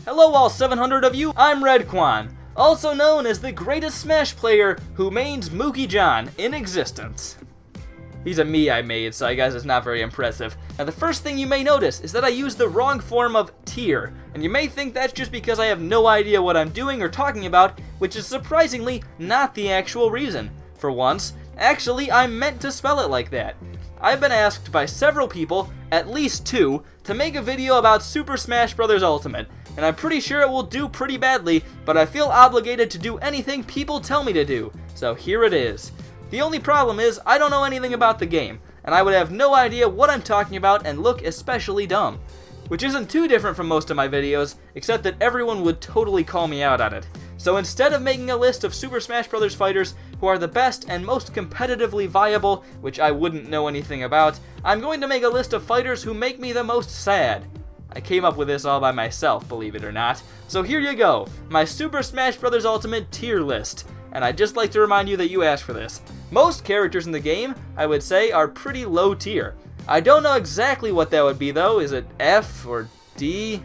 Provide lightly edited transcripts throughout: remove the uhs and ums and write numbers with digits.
Hello all 700 of you, I'm Redkwan, also known as the greatest Smash player who mains Mookie John in existence. He's a me I made, so I guess it's not very impressive. Now the first thing you may notice is that I use the wrong form of tier, and you may think that's just because I have no idea what I'm doing or talking about, which is surprisingly not the actual reason. For once, actually I meant to spell it like that. I've been asked by several people, at least 2, to make a video about Super Smash Bros. Ultimate, and I'm pretty sure it will do pretty badly, but I feel obligated to do anything people tell me to do, so here it is. The only problem is, I don't know anything about the game, and I would have no idea what I'm talking about and look especially dumb. Which isn't too different from most of my videos, except that everyone would totally call me out on it. So instead of making a list of Super Smash Bros. Fighters who are the best and most competitively viable, which I wouldn't know anything about, I'm going to make a list of fighters who make me the most sad. I came up with this all by myself, believe it or not. So here you go, my Super Smash Bros. Ultimate tier list. And I'd just like to remind you that you asked for this. Most characters in the game, I would say, are pretty low tier. I don't know exactly what that would be though. Is it F or D?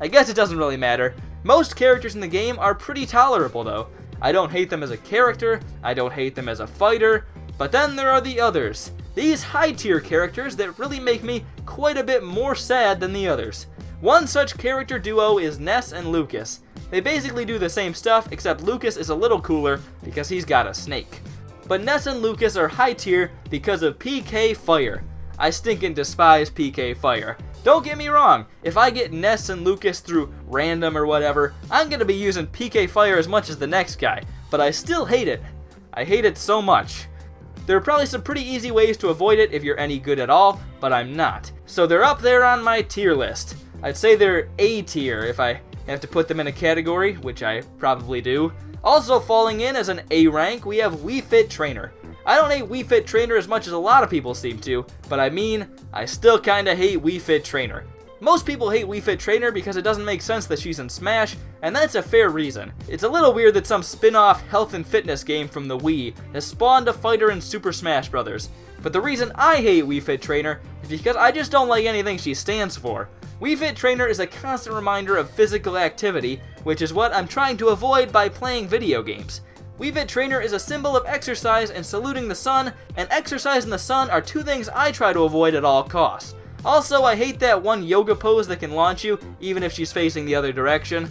I guess it doesn't really matter. Most characters in the game are pretty tolerable though. I don't hate them as a character, I don't hate them as a fighter, but then there are the others. These high tier characters that really make me quite a bit more sad than the others. One such character duo is Ness and Lucas. They basically do the same stuff, except Lucas is a little cooler because he's got a snake. But Ness and Lucas are high tier because of PK Fire. I stinkin' despise PK Fire. Don't get me wrong, if I get Ness and Lucas through random or whatever, I'm gonna be using PK Fire as much as the next guy, but I still hate it. I hate it so much. There are probably some pretty easy ways to avoid it if you're any good at all, but I'm not. So they're up there on my tier list. I'd say they're A tier if I have to put them in a category, which I probably do. Also falling in as an A rank, we have Wii Fit Trainer. I don't hate Wii Fit Trainer as much as a lot of people seem to, but I mean, I still kinda hate Wii Fit Trainer. Most people hate Wii Fit Trainer because it doesn't make sense that she's in Smash, and that's a fair reason. It's a little weird that some spin-off health and fitness game from the Wii has spawned a fighter in Super Smash Bros. But the reason I hate Wii Fit Trainer is because I just don't like anything she stands for. Wii Fit Trainer is a constant reminder of physical activity, which is what I'm trying to avoid by playing video games. Wii Fit Trainer is a symbol of exercise and saluting the sun, and exercise and the sun are 2 things I try to avoid at all costs. Also, I hate that one yoga pose that can launch you, even if she's facing the other direction.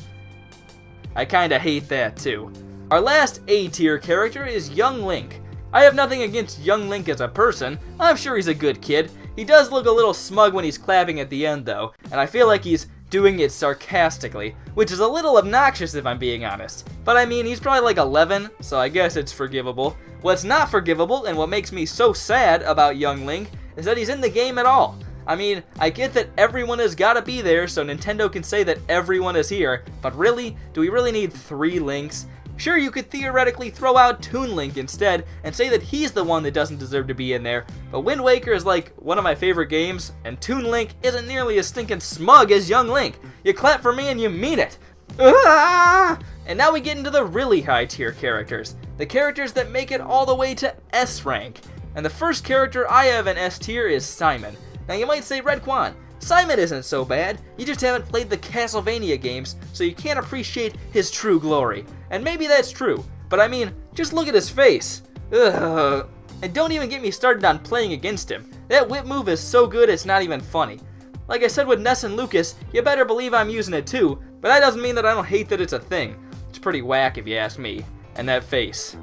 I kinda hate that too. Our last A tier character is Young Link. I have nothing against Young Link as a person, I'm sure he's a good kid. He does look a little smug when he's clapping at the end though, and I feel like he's doing it sarcastically, which is a little obnoxious if I'm being honest. But I mean, he's probably like 11, so I guess it's forgivable. What's not forgivable, and what makes me so sad about Young Link, is that he's in the game at all. I mean, I get that everyone has gotta be there so Nintendo can say that everyone is here, but really, do we really need 3 Links? Sure, you could theoretically throw out Toon Link instead and say that he's the one that doesn't deserve to be in there, but Wind Waker is like one of my favorite games, and Toon Link isn't nearly as stinking smug as Young Link. You clap for me and you mean it. Ah! And now we get into the really high tier characters, the characters that make it all the way to S rank. And the first character I have in S tier is Simon. Now you might say, Redkwan, Simon isn't so bad, you just haven't played the Castlevania games, so you can't appreciate his true glory. And maybe that's true, but I mean, just look at his face. Ugh. And don't even get me started on playing against him. That whip move is so good it's not even funny. Like I said with Ness and Lucas, you better believe I'm using it too, but that doesn't mean that I don't hate that it's a thing. It's pretty whack if you ask me. And that face.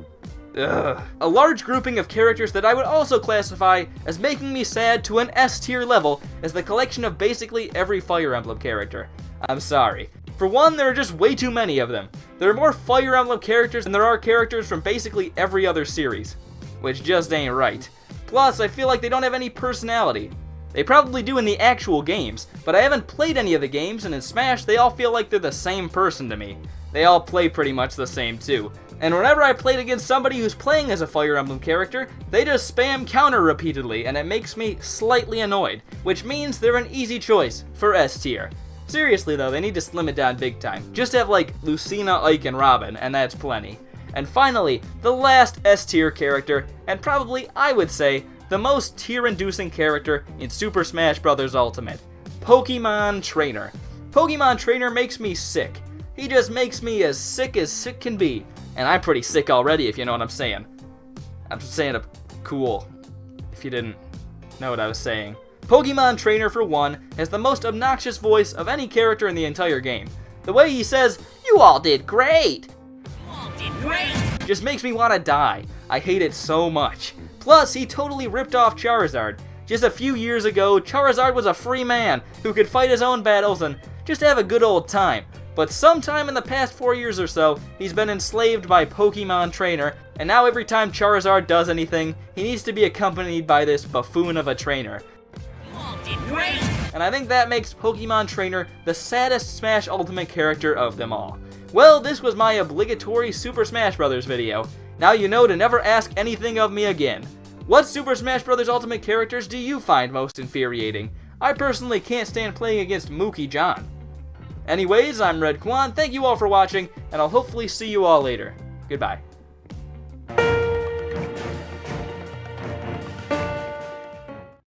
Ugh. A large grouping of characters that I would also classify as making me sad to an S tier level is the collection of basically every Fire Emblem character. I'm sorry. For one, there are just way too many of them. There are more Fire Emblem characters than there are characters from basically every other series, which just ain't right. Plus, I feel like they don't have any personality. They probably do in the actual games, but I haven't played any of the games, and in Smash, they all feel like they're the same person to me. They all play pretty much the same too. And whenever I played against somebody who's playing as a Fire Emblem character, they just spam counter repeatedly, and it makes me slightly annoyed, which means they're an easy choice for S tier. Seriously though, they need to slim it down big time. Just have like Lucina, Ike, and Robin, and that's plenty. And finally, the last S tier character, and probably, I would say, the most tear-inducing character in Super Smash Bros. Ultimate, Pokemon Trainer. Pokemon Trainer makes me sick. He just makes me as sick can be. And I'm pretty sick already, if you know what I'm saying. I'm just saying it cool, if you didn't know what I was saying. Pokemon Trainer, for one, has the most obnoxious voice of any character in the entire game. The way he says, "You all did great!" just makes me want to die. I hate it so much. Plus, he totally ripped off Charizard. Just a few years ago, Charizard was a free man who could fight his own battles and just have a good old time. But sometime in the past 4 years or so, he's been enslaved by Pokemon Trainer, and now every time Charizard does anything, he needs to be accompanied by this buffoon of a trainer. And I think that makes Pokemon Trainer the saddest Smash Ultimate character of them all. Well, this was my obligatory Super Smash Bros. Video. Now you know to never ask anything of me again. What Super Smash Bros. Ultimate characters do you find most infuriating? I personally can't stand playing against Mookie John. Anyways, I'm Redkwan, thank you all for watching, and I'll hopefully see you all later. Goodbye.